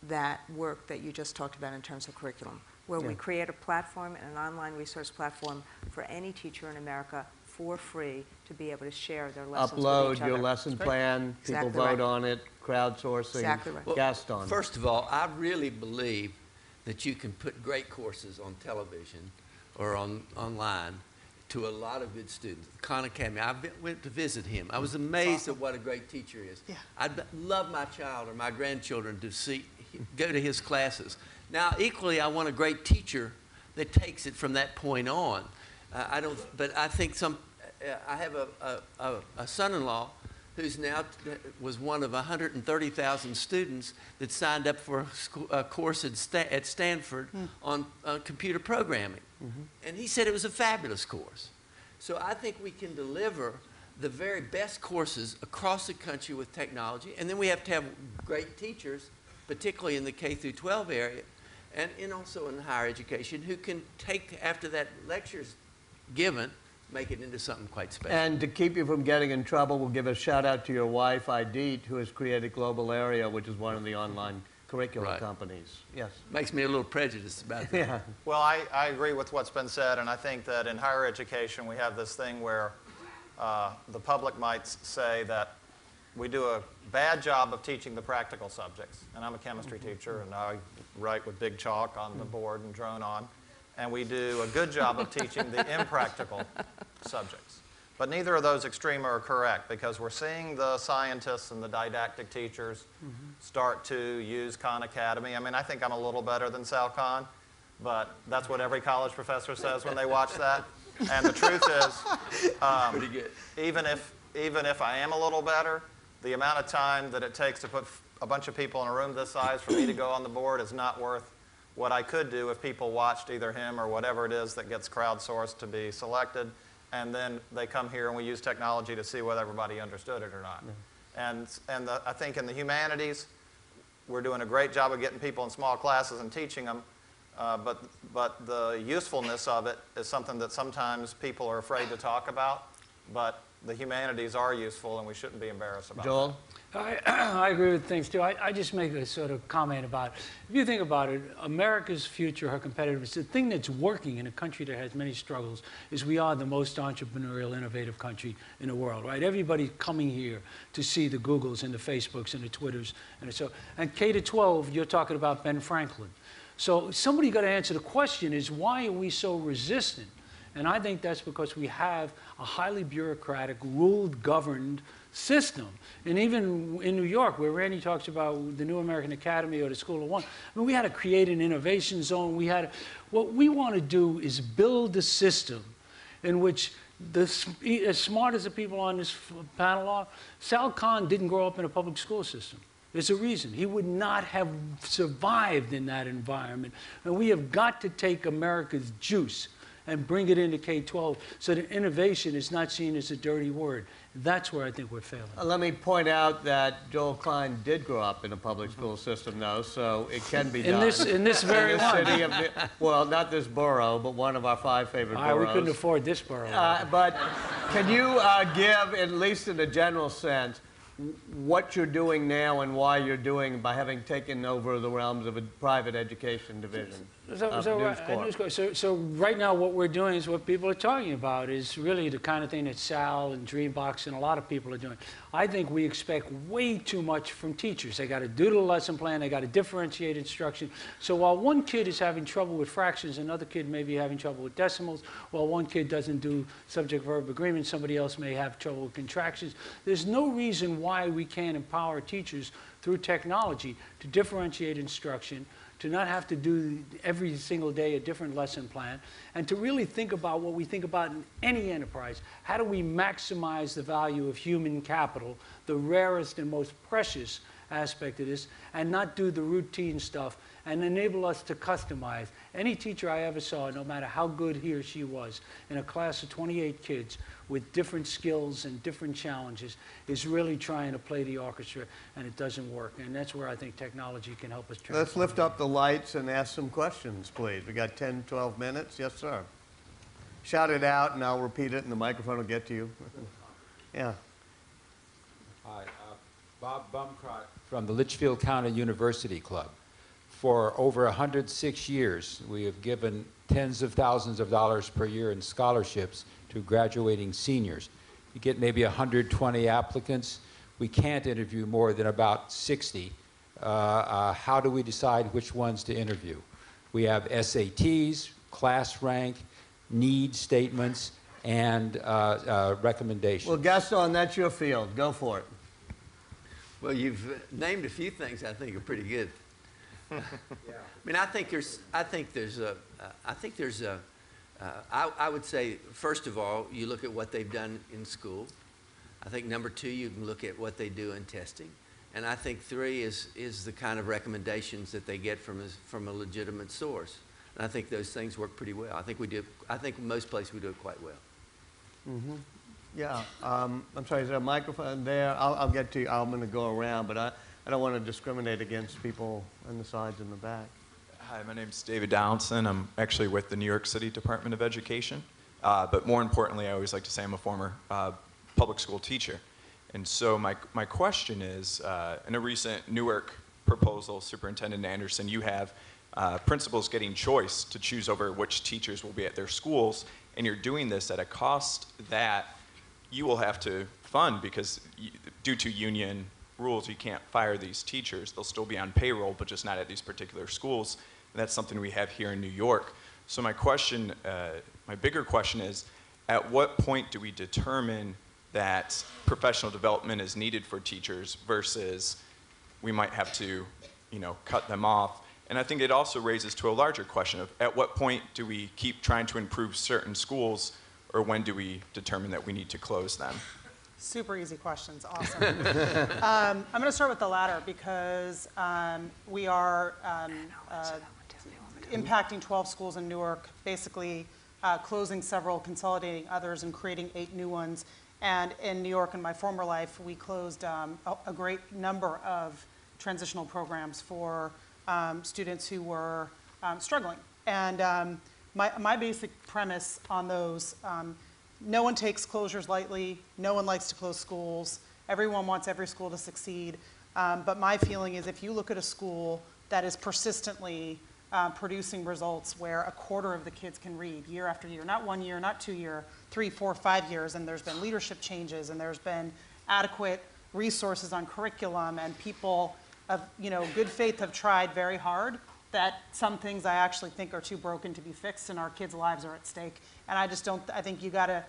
that work that you just talked about in terms of curriculum, where we create a platform and an online resource platform for any teacher in America for free to be able to share their lessons with each other. Upload your lesson plan, people vote on it, crowdsourcing, Exactly right. Well, guest on. First of all, I really believe that you can put great courses on television or online to a lot of good students. Khan Academy, went to visit him. I was amazed at what a great teacher is. Yeah. I'd love my child or my grandchildren to go to his classes. Now, equally, I want a great teacher that takes it from that point on. But I think I have a son-in-law who's now was one of 130,000 students that signed up for a course at Stanford on computer programming. And he said it was a fabulous course. So I think we can deliver the very best courses across the country with technology. And then we have to have great teachers, particularly in the K through 12 area, and also in higher education, who can take, after that lecture's given, make it into something quite special. And to keep you from getting in trouble, we'll give a shout out to your wife, Idit, who has created Global Area, which is one of the online curriculum companies. Yes. Makes me a little prejudiced about that. Yeah. Well, I agree with what's been said, and I think that in higher education we have this thing where the public might say that we do a bad job of teaching the practical subjects. And I'm a chemistry teacher, and I write with big chalk on the board and drone on. And we do a good job of teaching the impractical subjects. But neither of those extremes are correct, because we're seeing the scientists and the didactic teachers start to use Khan Academy. I mean, I think I'm a little better than Sal Khan, but that's what every college professor says when they watch that. And the truth is, Pretty good. even if I am a little better, the amount of time that it takes to put a bunch of people in a room this size for me to go on the board is not worth what I could do if people watched either him or whatever it is that gets crowdsourced to be selected, and then they come here and we use technology to see whether everybody understood it or not. Yeah. I think in the humanities, we're doing a great job of getting people in small classes and teaching them, but the usefulness of it is something that sometimes people are afraid to talk about, but the humanities are useful and we shouldn't be embarrassed about Joel? that. I agree with things too. I just make a sort of comment about, if you think about it, America's future, her competitiveness, the thing that's working in a country that has many struggles is we are the most entrepreneurial, innovative country in the world, right? Everybody's coming here to see the Googles and the Facebooks and the Twitters. And K to 12, you're talking about Ben Franklin. So somebody got to answer the question is, why are we so resistant? And I think that's because we have a highly bureaucratic, ruled, governed system. And even in New York, where Randy talks about the New American Academy or the School of One, I mean, we had to create an innovation zone. What we want to do is build a system in which, as smart as the people on this panel are, Sal Khan didn't grow up in a public school system. There's a reason. He would not have survived in that environment. And we have got to take America's juice and bring it into K-12 so that innovation is not seen as a dirty word. That's where I think we're failing. Let me point out that Joel Klein did grow up in a public school system, though, so it can be done. In this very one. City of well, not this borough, but one of our 5 favorite boroughs. We couldn't afford this borough. But can you give, at least in a general sense, what you're doing now and why you're doing by having taken over the realms of a private education division? So right now what we're doing is what people are talking about is really the kind of thing that Sal and Dreambox and a lot of people are doing. I think we expect way too much from teachers. They got to do the lesson plan, they got to differentiate instruction. So while one kid is having trouble with fractions, another kid may be having trouble with decimals, while one kid doesn't do subject-verb agreement, somebody else may have trouble with contractions. There's no reason why we can't empower teachers through technology to differentiate instruction, to not have to do every single day a different lesson plan, and to really think about what we think about in any enterprise. How do we maximize the value of human capital, the rarest and most precious aspect of this, and not do the routine stuff, and enable us to customize. Any teacher I ever saw, no matter how good he or she was, in a class of 28 kids with different skills and different challenges, is really trying to play the orchestra, and it doesn't work. And that's where I think technology can help us transform. Let's lift up the lights and ask some questions, please. We got 10, 12 minutes. Yes, sir. Shout it out, and I'll repeat it, and the microphone will get to you. Yeah. Hi, Bob Bumcroft from the Litchfield County University Club. For over 106 years, we have given tens of thousands of dollars per year in scholarships to graduating seniors. You get maybe 120 applicants. We can't interview more than about 60. How do we decide which ones to interview? We have SATs, class rank, need statements, and recommendations. Well, Gaston, that's your field. Go for it. Well, you've named a few things I think are pretty good. Yeah. I mean, I would say, first of all, you look at what they've done in school. I think number 2, you can look at what they do in testing. And I think 3 is the kind of recommendations that they get from a legitimate source. And I think those things work pretty well. I think most places we do it quite well. Mm-hmm. Yeah. I'm sorry, is there a microphone there? I'll get to you. I'm going to go around, but I don't want to discriminate against people on the sides and the back. Hi, my name's David Donaldson. I'm actually with the New York City Department of Education. But more importantly, I always like to say I'm a former public school teacher. And so my question is, in a recent Newark proposal, Superintendent Anderson, you have principals getting choice to choose over which teachers will be at their schools, and you're doing this at a cost that you will have to fund because due to union rules, you can't fire these teachers. They'll still be on payroll, but just not at these particular schools. And that's something we have here in New York. So my question, my bigger question is, at what point do we determine that professional development is needed for teachers versus we might have to, cut them off? And I think it also raises to a larger question of at what point do we keep trying to improve certain schools, or when do we determine that we need to close them? Super easy questions, awesome. I'm going to start with the latter because we are impacting 12 schools in Newark, basically closing several, consolidating others, and creating 8 new ones. And in New York, in my former life, we closed a great number of transitional programs for students who were struggling. And my basic premise on those, no one takes closures lightly. No one likes to close schools. Everyone wants every school to succeed. But my feeling is if you look at a school that is persistently producing results where a quarter of the kids can read year after year, not 1 year, not 2 year, 3, 4, 5 years, and there's been leadership changes, and there's been adequate resources on curriculum, and people of good faith have tried very hard, that some things I actually think are too broken to be fixed, and our kids' lives are at stake. And I just don't. I think you gotta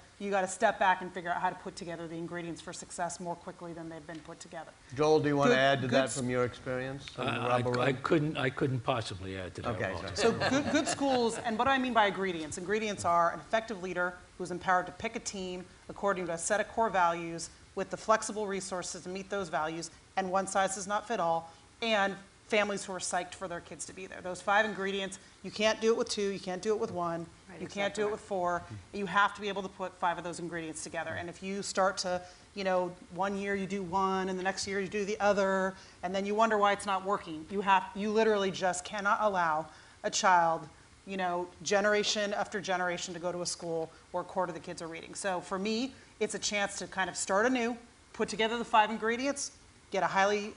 step back and figure out how to put together the ingredients for success more quickly than they've been put together. Joel, do you want to add to that from your experience? I couldn't possibly add to that. Okay, Walter. So good schools, and what do I mean by ingredients? Ingredients are an effective leader who's empowered to pick a team according to a set of core values with the flexible resources to meet those values, and one size does not fit all, and families who are psyched for their kids to be there. Those 5 ingredients, you can't do it with 2, you can't do it with 1, Right, you can't do it with 4. You have to be able to put 5 of those ingredients together. And if you start to, 1 year you do one, and the next year you do the other, and then you wonder why it's not working, you literally just cannot allow a child, generation after generation to go to a school where a quarter of the kids are reading. So for me, it's a chance to kind of start anew, put together the 5 ingredients, get a highly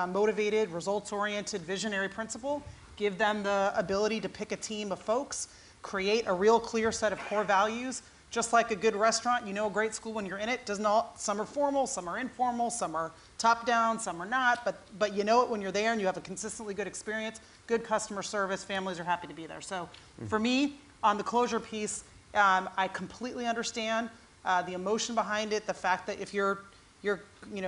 motivated, results-oriented, visionary principal, give them the ability to pick a team of folks, create a real clear set of core values. Just like a good restaurant, a great school when you're in it. Some are formal, some are informal, some are top-down, some are not, but you know it when you're there and you have a consistently good experience, good customer service, families are happy to be there. So for me, on the closure piece, I completely understand the emotion behind it, the fact that if your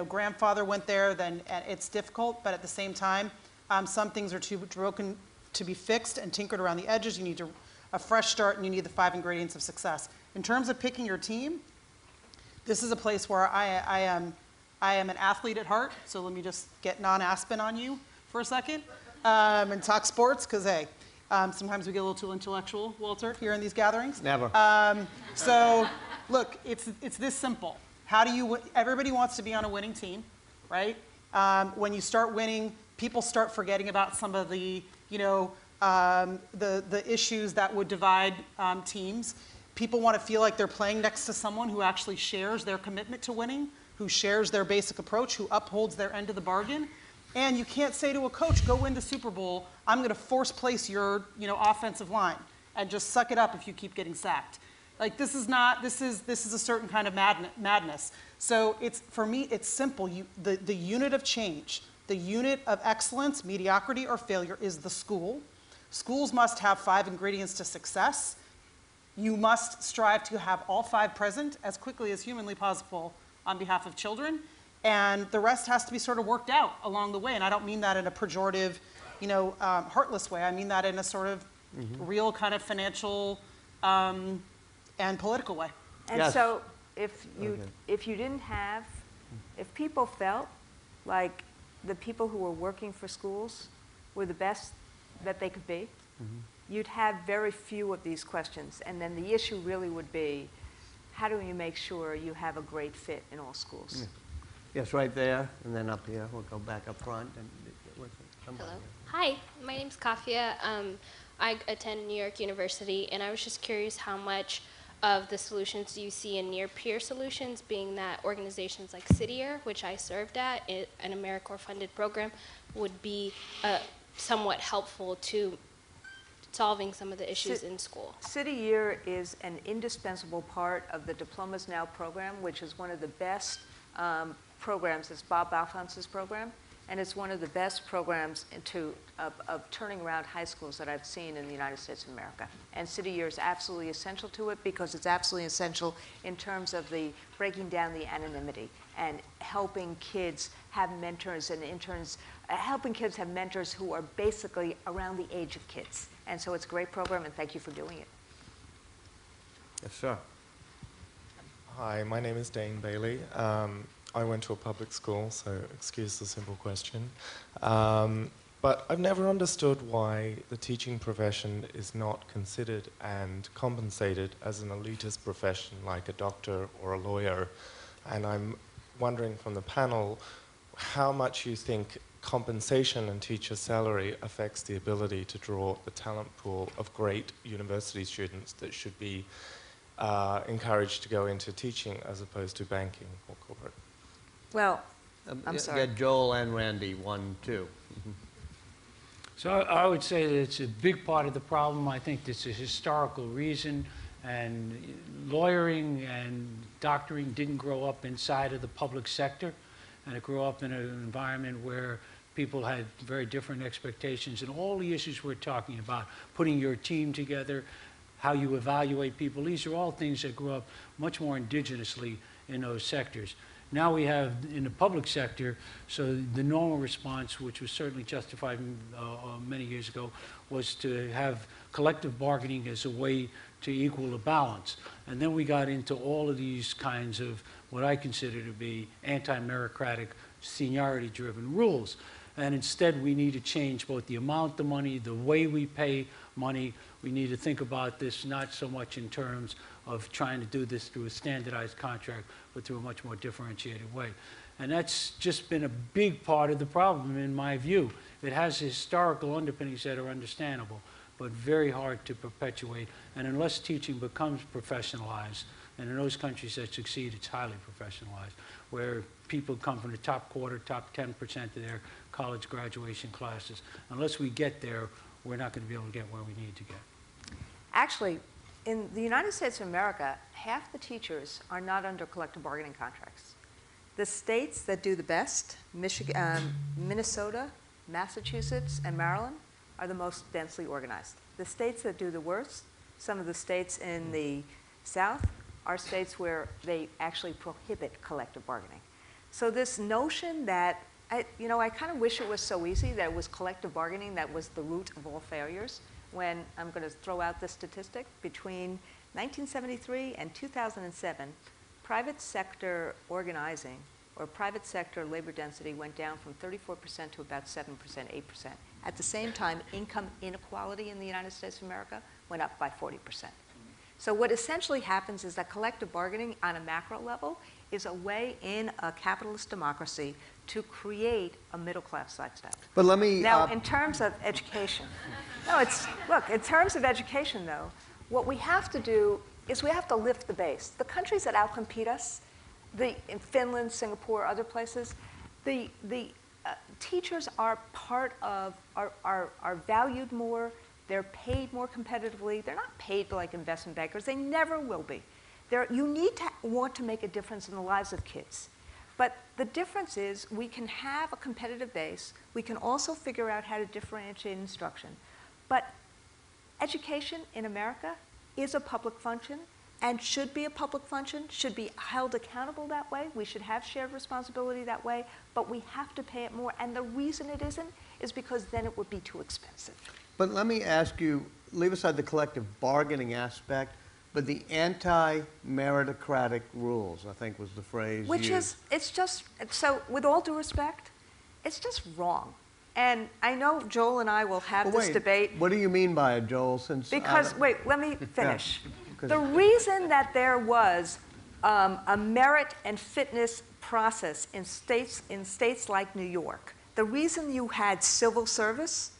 grandfather went there, then it's difficult, but at the same time, some things are too broken to be fixed and tinkered around the edges. You need a fresh start, and you need the 5 ingredients of success. In terms of picking your team, this is a place where I am an athlete at heart, so let me just get non-Aspen on you for a second and talk sports, because, hey, sometimes we get a little too intellectual, Walter, here in these gatherings. Never. So, look, it's this simple. Everybody wants to be on a winning team, right? When you start winning, people start forgetting about some of the, the issues that would divide teams. People want to feel like they're playing next to someone who actually shares their commitment to winning, who shares their basic approach, who upholds their end of the bargain. And you can't say to a coach, go win the Super Bowl, I'm going to force place your offensive line and just suck it up if you keep getting sacked. Like, this is a certain kind of madness. So for me, it's simple. The unit of change, the unit of excellence, mediocrity, or failure is the school. Schools must have 5 ingredients to success. You must strive to have all 5 present as quickly as humanly possible on behalf of children. And the rest has to be sort of worked out along the way. And I don't mean that in a pejorative, heartless way. I mean that in a sort of real kind of financial and political way. And Yes. so if people felt like the people who were working for schools were the best that they could be, you'd have very few of these questions. And then the issue really would be, how do you make sure you have a great fit in all schools? Yes, right there, and then up here. We'll go back up front. And Hello. Hi, my name's Kafia. I attend New York University, and I was just curious how much of the solutions do you see in near-peer solutions, being that organizations like Cityyear, which I served at, an AmeriCorps-funded program, would be somewhat helpful to solving some of the issues in school. Cityyear is an indispensable part of the Diplomas Now program, which is one of the best programs. It's Bob Alphonse's program, and it's one of the best programs of turning around high schools that I've seen in the United States of America. And Cityyear is absolutely essential to it because it's absolutely essential in terms of the breaking down the anonymity and helping kids have mentors and interns helping kids have mentors who are basically around the age of kids. And so it's a great program, and thank you for doing it. Yes, sir. Hi, my name is Dane Bailey. I went to a public school, so excuse the simple question. But I've never understood why the teaching profession is not considered and compensated as an elitist profession like a doctor or a lawyer. And I'm wondering from the panel how much you think compensation and teacher salary affects the ability to draw the talent pool of great university students that should be encouraged to go into teaching as opposed to banking or corporate. Well, I'm sorry. Yeah, Joel and Randy, 1, 2. So I would say that it's a big part of the problem. I think it's a historical reason, and lawyering and doctoring didn't grow up inside of the public sector, and it grew up in an environment where people had very different expectations, and all the issues we're talking about, putting your team together, how you evaluate people, these are all things that grew up much more indigenously in those sectors. Now we have in the public sector, so the normal response, which was certainly justified many years ago, was to have collective bargaining as a way to equal the balance. And then we got into all of these kinds of what I consider to be anti-meritocratic, seniority-driven rules. And instead, we need to change both the amount of money, the way we pay money. We need to think about this not so much in terms of trying to do this through a standardized contract, but through a much more differentiated way. And that's just been a big part of the problem, in my view. It has historical underpinnings that are understandable, but very hard to perpetuate. And unless teaching becomes professionalized, and in those countries that succeed, it's highly professionalized, where people come from the top quarter, top 10% of their college graduation classes. Unless we get there, we're not going to be able to get where we need to get. Actually, in the United States of America, half the teachers are not under collective bargaining contracts. The states that do the best, Minnesota, Massachusetts, and Maryland, are the most densely organized. The states that do the worst, some of the states in the South, are states where they actually prohibit collective bargaining. So this notion that, I kind of wish it was so easy that it was collective bargaining that was the root of all failures, when I'm going to throw out this statistic, between 1973 and 2007, private sector organizing or private sector labor density went down from 34% to about 7%, 8%. At the same time, income inequality in the United States of America went up by 40%. So what essentially happens is that collective bargaining on a macro level is a way in a capitalist democracy to create a middle-class lifestyle. But let me... Now, in terms of education, look, in terms of education, though, what we have to do is we have to lift the base. The countries that outcompete us, in Finland, Singapore, other places, the teachers are part of, are valued more, they're paid more competitively. They're not paid like investment bankers. They never will be. You need to want to make a difference in the lives of kids. But the difference is we can have a competitive base. We can also figure out how to differentiate instruction. But education in America is a public function and should be a public function, should be held accountable that way. We should have shared responsibility that way, but we have to pay it more. And the reason it isn't is because then it would be too expensive. But let me ask you, leave aside the collective bargaining aspect, but the anti-meritocratic rules, I think was the phrase Which used. is, it's just, so with all due respect, it's just wrong. And I know Joel and I will have this debate. What do you mean by it, Joel? Because, wait, let me finish. Yeah. The reason that there was a merit and fitness process in states like New York, the reason you had civil service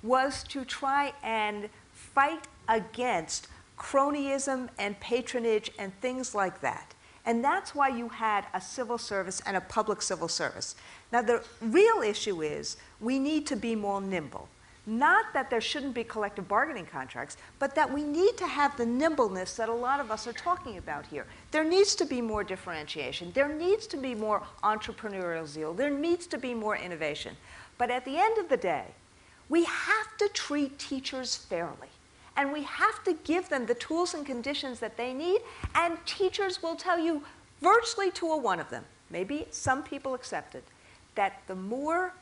was to try and fight against cronyism and patronage and things like that. And that's why you had a civil service and a public civil service. Now, the real issue is we need to be more nimble. Not that there shouldn't be collective bargaining contracts, but that we need to have the nimbleness that a lot of us are talking about here. There needs to be more differentiation. There needs to be more entrepreneurial zeal. There needs to be more innovation. But at the end of the day, we have to treat teachers fairly. And we have to give them the tools and conditions that they need. And teachers will tell you, virtually to a one of them, maybe some people accept it, that the more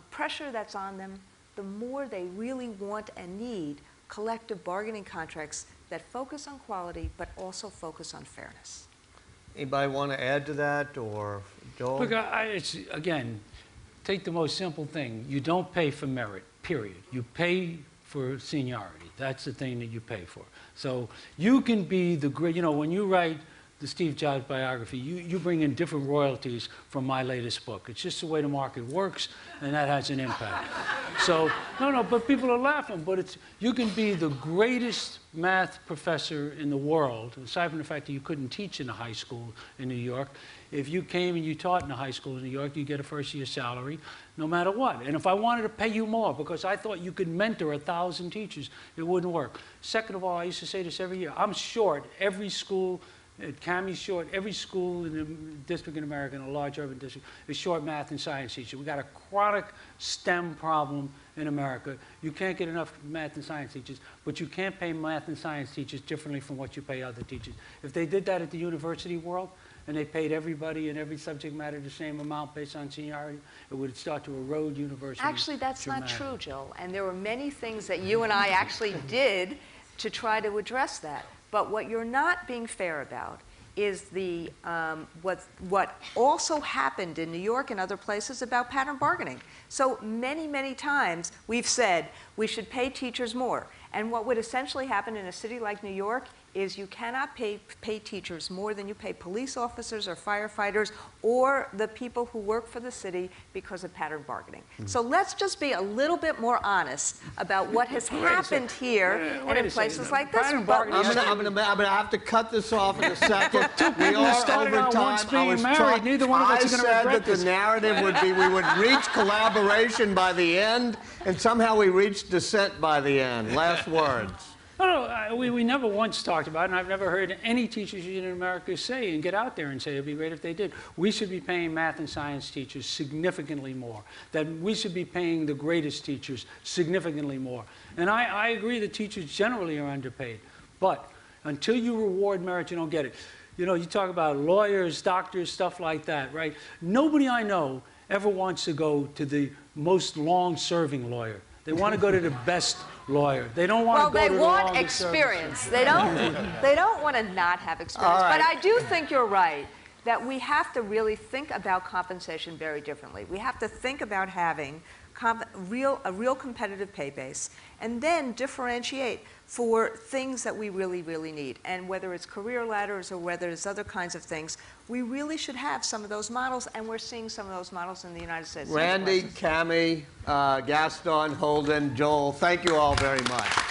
pressure that's on them, the more they really want and need collective bargaining contracts that focus on quality but also focus on fairness. Anybody want to add to that, or Joel? Look, it's, again, take the most simple thing. You don't pay for merit, period. You pay for seniority. That's the thing that you pay for. So you can be the great, you know, when you write the Steve Jobs biography, you bring in different royalties from my latest book. It's just the way the market works, and that has an impact. So, no, but people are laughing, but it's, you can be the greatest math professor in the world, aside from the fact that you couldn't teach in a high school in New York. If you came and you taught in a high school in New York, you get a first-year salary no matter what. And if I wanted to pay you more because I thought you could mentor 1,000 teachers, it wouldn't work. Second of all, I used to say this every year, I'm short every school. Cammie's short. Every school in the district in America, in a large urban district, is short math and science teachers. We've got a chronic STEM problem in America. You can't get enough math and science teachers, but you can't pay math and science teachers differently from what you pay other teachers. If they did that at the university world, and they paid everybody in every subject matter the same amount based on seniority, it would start to erode universities. Actually, that's not true, Joel. And there were many things that you and I actually did to try to address that. But what you're not being fair about is the, what also happened in New York and other places about pattern bargaining. So many, many times we've said we should pay teachers more. And what would essentially happen in a city like New York is you cannot pay teachers more than you pay police officers or firefighters or the people who work for the city because of pattern bargaining. So let's just be a little bit more honest about what has happened here and in places like this. I'm gonna have to cut this off in a second. We are over time. Neither one of us are going to regret that the narrative would be we would reach collaboration by the end, and somehow we reached dissent by the end. Last words. No, we never once talked about it, and I've never heard any teachers union in America say and get out there and say it'd be great if they did. We should be paying math and science teachers significantly more. That we should be paying the greatest teachers significantly more. And I agree that teachers generally are underpaid. But until you reward merit, you don't get it. You know, you talk about lawyers, doctors, stuff like that, right? Nobody I know ever wants to go to the most long-serving lawyer. They want to go to the best lawyer. They don't want to go to the longest serving. Experience. They don't want to not have experience. Right. But I do think you're right that we have to really think about compensation very differently. We have to think about having a real competitive pay base and then differentiate for things that we really, really need. And whether it's career ladders or whether it's other kinds of things, we really should have some of those models, and we're seeing some of those models in the United States. Randy, Cammie, Gaston, Holden, Joel, thank you all very much.